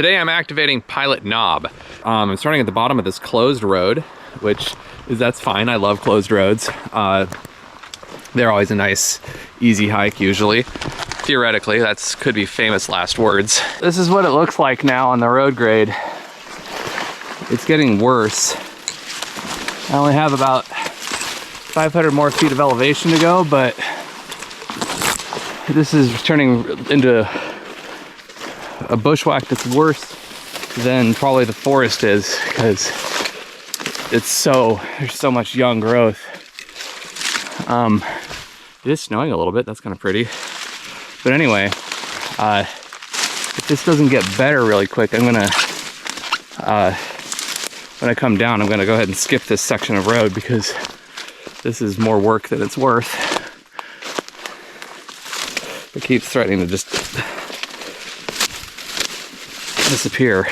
Today I'm activating pilot knob. I'm starting at the bottom of this closed road, which that's fine. I love closed roads. They're always a nice, easy hike usually. Theoretically, that's could be famous last words. This is what it looks like now on the road grade. It's getting worse. I only have about 500 more feet of elevation to go, but this is turning into a bushwhack that's worse than probably the forest is, because there's so much young growth. It is snowing a little bit, that's kind of pretty. But anyway, if this doesn't get better really quick, I'm gonna, when I come down, I'm gonna go ahead and skip this section of road because this is more work than it's worth. It keeps threatening to just disappear.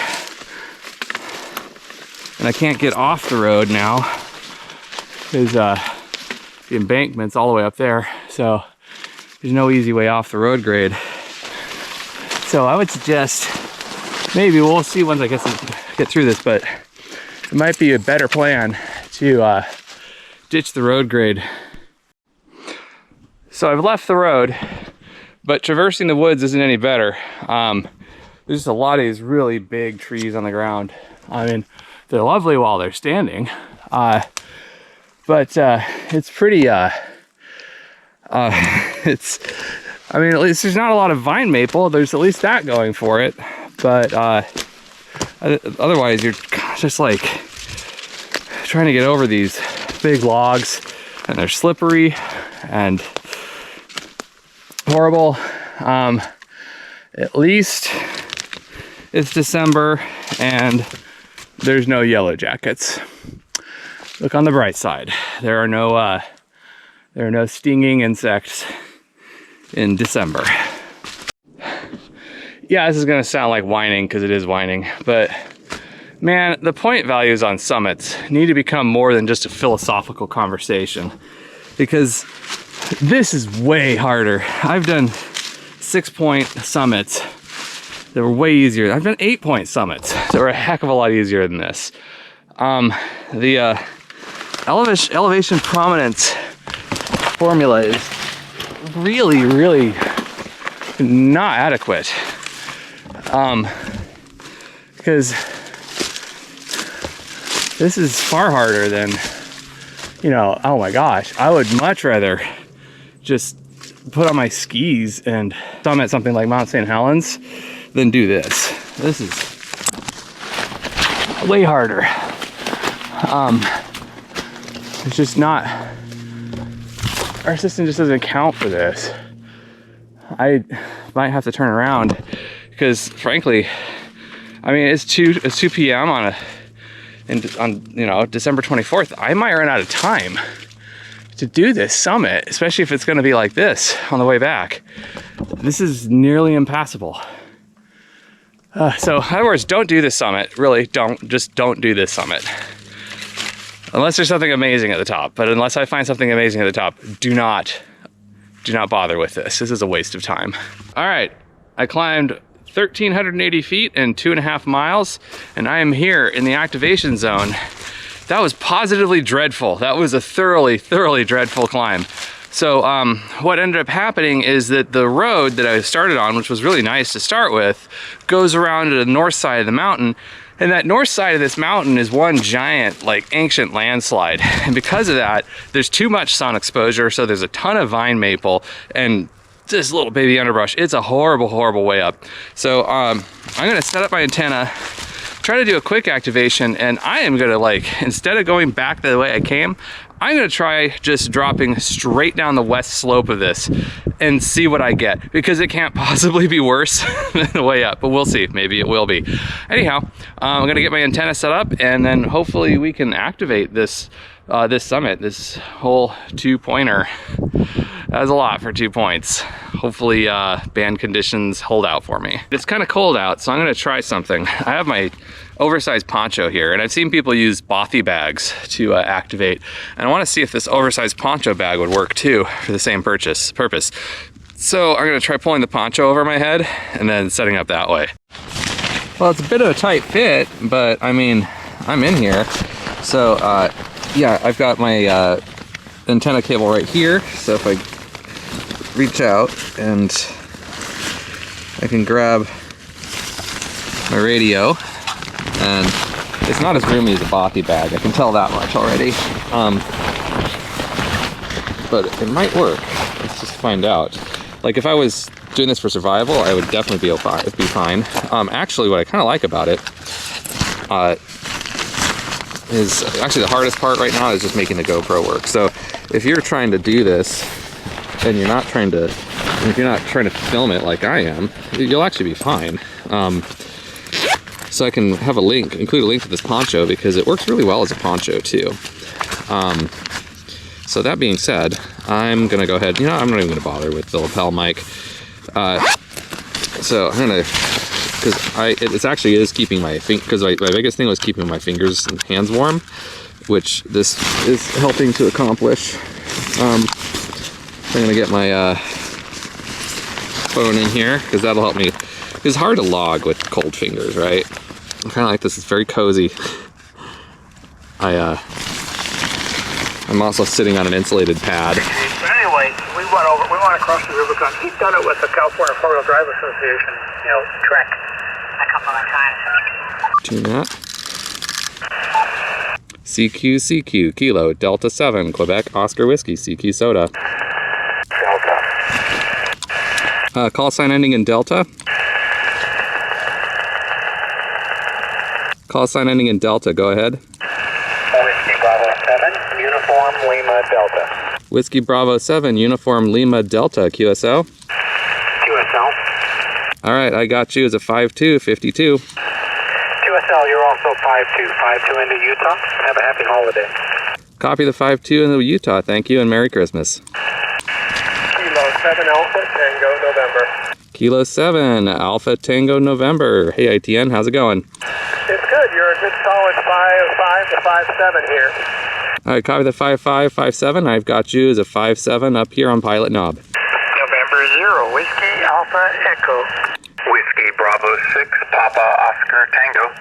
And I can't get off the road now because the embankment's all the way up there. So there's no easy way off the road grade. So I would suggest, maybe we'll see once I get through this, but it might be a better plan to ditch the road grade. So I've left the road, but traversing the woods isn't any better. There's just a lot of these really big trees on the ground. I mean, they're lovely while they're standing, but it's pretty, I mean, at least there's not a lot of vine maple. There's at least that going for it. But otherwise, you're just like trying to get over these big logs, and they're slippery and horrible. At least it's December and there's no yellow jackets. Look on the bright side. There are no stinging insects in December. Yeah, this is gonna sound like whining because it is whining, but man, the point values on summits need to become more than just a philosophical conversation, because this is way harder. I've done 6-point summits that were way easier. I've done 8-point summits that were a heck of a lot easier than this. The elevation prominence formula is really, really not adequate. Because this is far harder than, you know, oh my gosh, I would much rather just put on my skis and summit something like Mount St. Helens than do this. This is way harder. It's just not, our system just doesn't account for this. I might have to turn around because frankly, I mean, it's 2 p.m. on you know, December 24th. I might run out of time to do this summit, especially if it's going to be like this on the way back. This is nearly impassable. So in other words, don't do this summit. Really, just don't do this summit. Unless there's something amazing at the top. But unless I find something amazing at the top, do not bother with this. This is a waste of time. All right, I climbed 1,380 feet in 2.5 miles, and I am here in the activation zone. That was positively dreadful. That was a thoroughly dreadful climb. So what ended up happening is that the road that I started on, which was really nice to start with, goes around to the north side of the mountain. And that north side of this mountain is one giant, like, ancient landslide. And because of that, there's too much sun exposure, so there's a ton of vine maple and this little baby underbrush. It's a horrible way up. So I'm gonna set up my antenna, try to do a quick activation, and I am gonna, like, instead of going back the way I came, I'm gonna try just dropping straight down the west slope of this and see what I get, because it can't possibly be worse than the way up, but we'll see, maybe it will be. Anyhow, I'm gonna get my antenna set up, and then hopefully we can activate this this summit, this whole 2-pointer. That was a lot for 2 points. Hopefully band conditions hold out for me. It's kind of cold out, so I'm gonna try something. I have my oversized poncho here, and I've seen people use bothy bags to activate, and I want to see if this oversized poncho bag would work too for the same purpose. So I'm gonna try pulling the poncho over my head and then setting up that way. Well, it's a bit of a tight fit, but I mean, I'm in here. So, yeah, I've got my antenna cable right here. So if I reach out and I can grab my radio, and it's not as roomy as a bothy bag. I can tell that much already. But it might work. Let's just find out. Like if I was doing this for survival, I would definitely be fine. Actually, what I kind of like about it is actually the hardest part right now is just making the GoPro work. So if you're trying to do this and you're not trying to film it like I am, you'll actually be fine. So I can have include a link to this poncho because it works really well as a poncho too. So that being said, I'm gonna go ahead, I'm not even gonna bother with the lapel mic. So I'm gonna, it actually is keeping because my biggest thing was keeping my fingers and hands warm, which this is helping to accomplish. I'm gonna get my phone in here because that'll help me. It's hard to log with cold fingers, right? I kind of like this. It's very cozy. I'm also sitting on an insulated pad. But anyway, we went across the Rubicon. He's done it with the California Four-Wheel Drive Association, Trek. A couple of times. Tune that. CQ, Kilo, Delta 7, Quebec, Oscar Whiskey, CQ Soda. Delta. Call sign ending in Delta. Call sign ending in Delta, go ahead. Whiskey Bravo 7, Uniform Lima Delta. Whiskey Bravo 7, Uniform Lima Delta, QSL. QSL. All right, I got you as a 5252. QSL, you're also 5252 into Utah. Have a happy holiday. Copy the 52 in the Utah, thank you, and Merry Christmas. Kilo 7 Alpha Tango November. Kilo 7 Alpha Tango November. Hey ITN, how's it going? It's good. You're a good solid 5.5 to 5.7 here. All right, copy the 5557. I've got you as a 57 up here on Pilot Knob. November 0, Whiskey Alpha Echo. Whiskey Bravo 6, Papa Oscar Tango.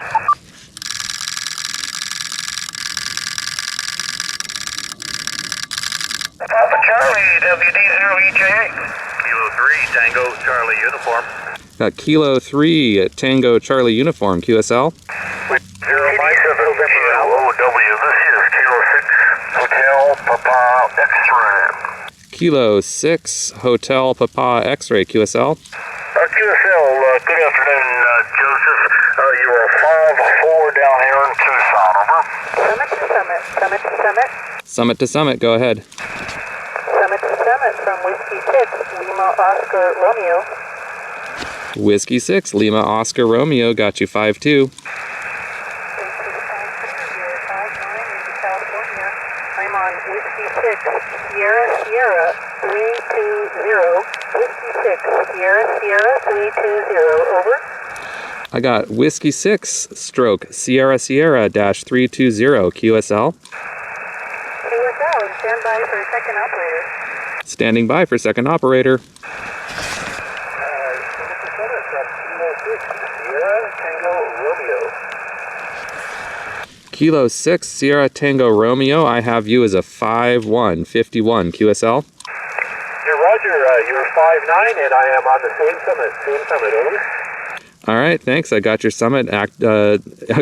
Papa Charlie, WD0EJ. Kilo 3, Tango Charlie Uniform. Got Kilo 3 Tango Charlie Uniform, QSL. 0 Mike 7 OW, this is Kilo 6, Hotel Papa X-Ray. Kilo 6 Hotel Papa X-Ray, QSL. QSL, good afternoon, Joseph. You are 5-4 down here in Tucson, over. Summit to Summit, Summit to Summit. Summit to Summit, go ahead. Summit to Summit from Whiskey 6, Lima Oscar Romeo. Whiskey 6 Lima Oscar Romeo, got you 5-2. I'm on Whiskey 6, Sierra Sierra 320. Whiskey 6, Sierra Sierra 320, over. I got Whiskey 6 stroke Sierra Sierra dash 320, QSL. QSL, and stand by for second operator. Standing by for second operator. Kilo 6 Sierra Tango Romeo, I have you as a 5151, QSL. Hey Roger, you're 5'9", and I am on the same summit, over. All right, thanks. I got your summit I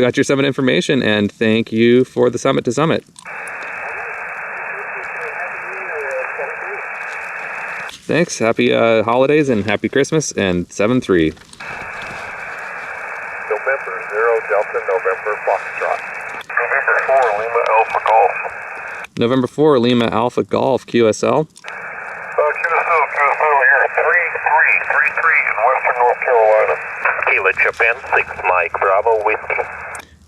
got your summit information, and thank you for the summit to summit. Thanks. Happy holidays and happy Christmas, and 7-3. November 0 Delta November Foxtrot. November 4 Lima Alpha Golf. November 4 Lima Alpha Golf, QSL. QSL, you're 3333 in Western North Carolina. Kilo Japan 6 Mike Bravo Whiskey.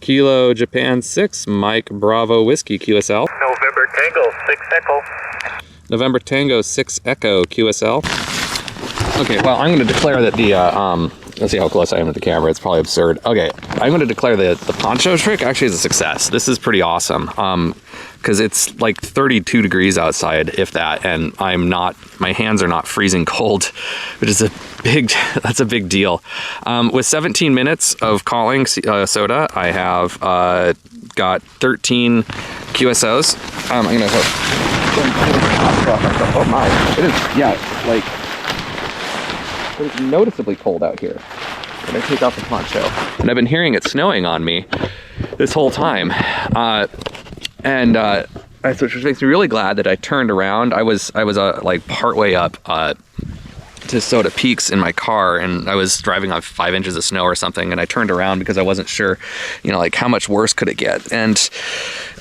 Kilo Japan 6 Mike Bravo Whiskey, QSL. November Tango 6 Echo. November Tango 6 Echo, QSL. Okay, well, I'm going to declare that the Let's see how close I am to the camera. It's probably absurd. Okay, I'm going to declare the poncho trick actually as a success. This is pretty awesome because it's like 32 degrees outside, if that, and my hands are not freezing cold, which is that's a big deal. With 17 minutes of calling soda, I have got 13 QSOs. I'm going to oh my, it is, yeah, like, it's noticeably cold out here. I'm gonna take off the poncho. And I've been hearing it snowing on me this whole time. Which makes me really glad that I turned around. I was like partway up to Soda Peaks in my car, and I was driving on 5 inches of snow or something, and I turned around because I wasn't sure, you know, like how much worse could it get? And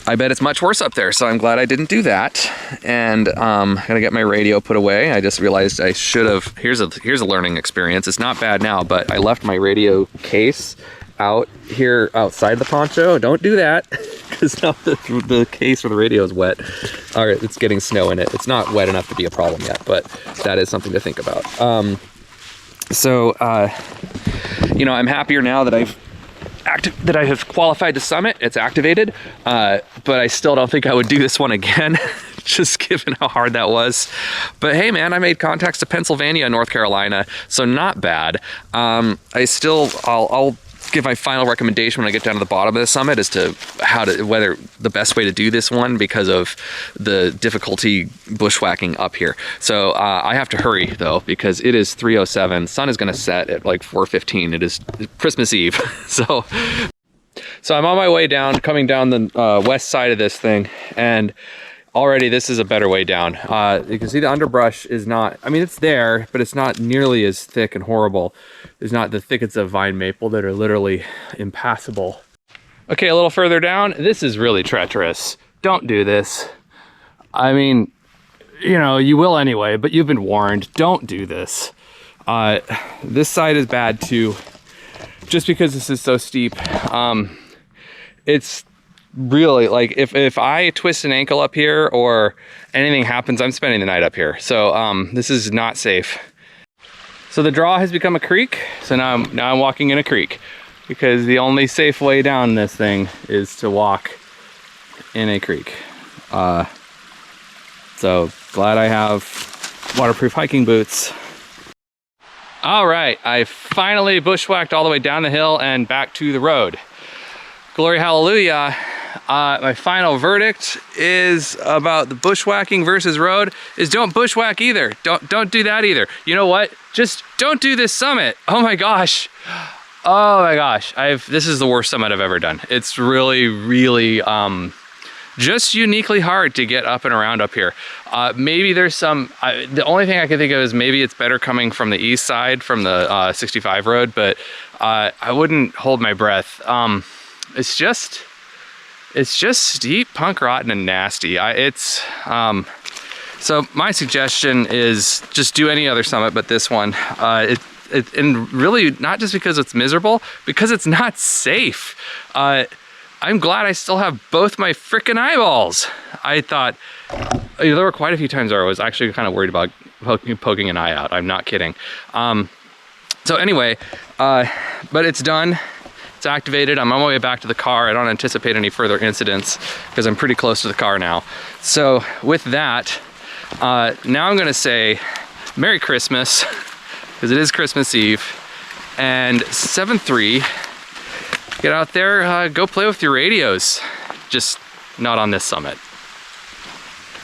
I bet it's much worse up there, so I'm glad I didn't do that. And I'm gonna get my radio put away. I just realized I should have. Here's a learning experience. It's not bad now, but I left my radio case out here outside the poncho. Don't do that, because now the case for the radio is wet, or it's getting snow in it. It's not wet enough to be a problem yet, but that is something to think about. You know, I'm happier now that I have qualified to summit. It's activated, but I still don't think I would do this one again, just given how hard that was. But hey, man, I made contacts to Pennsylvania and North Carolina, so not bad. I'll give my final recommendation when I get down to the bottom of the summit as to whether the best way to do this one because of the difficulty bushwhacking up here. So I have to hurry though, because it is 3:07. Sun is gonna set at like 4:15. It is Christmas Eve. So I'm on my way down, coming down the west side of this thing, and already this is a better way down. You can see the underbrush is not, I mean, it's there, but it's not nearly as thick and horrible. It's not the thickets of vine maple that are literally impassable. Okay, a little further down, this is really treacherous. Don't do this. I mean, you know, you will anyway, but you've been warned. Don't do this. This side is bad too, just because this is so steep. It's really, like, if I twist an ankle up here or anything happens, I'm spending the night up here. So this is not safe. So the draw has become a creek. So now I'm walking in a creek, because the only safe way down this thing is to walk in a creek. So glad I have waterproof hiking boots. All right, I finally bushwhacked all the way down the hill and back to the road. Glory hallelujah. My final verdict is about the bushwhacking versus road is don't bushwhack either. Don't do that either. You know what? Just don't do this summit. Oh my gosh. Oh my gosh. This is the worst summit I've ever done. It's really, really just uniquely hard to get up and around up here. Maybe there's some, the only thing I can think of is maybe it's better coming from the east side from the 65 road, but I wouldn't hold my breath. It's just steep, punk rotten, and nasty. So my suggestion is just do any other summit but this one. And really not just because it's miserable, because it's not safe. I'm glad I still have both my frickin' eyeballs. I thought, there were quite a few times where I was actually kind of worried about poking an eye out. I'm not kidding. So anyway, but it's done. It's activated. I'm on my way back to the car. I don't anticipate any further incidents because I'm pretty close to the car now. So with that, now I'm gonna say Merry Christmas, because it is Christmas Eve, and 7-3, get out there, go play with your radios, just not on this summit.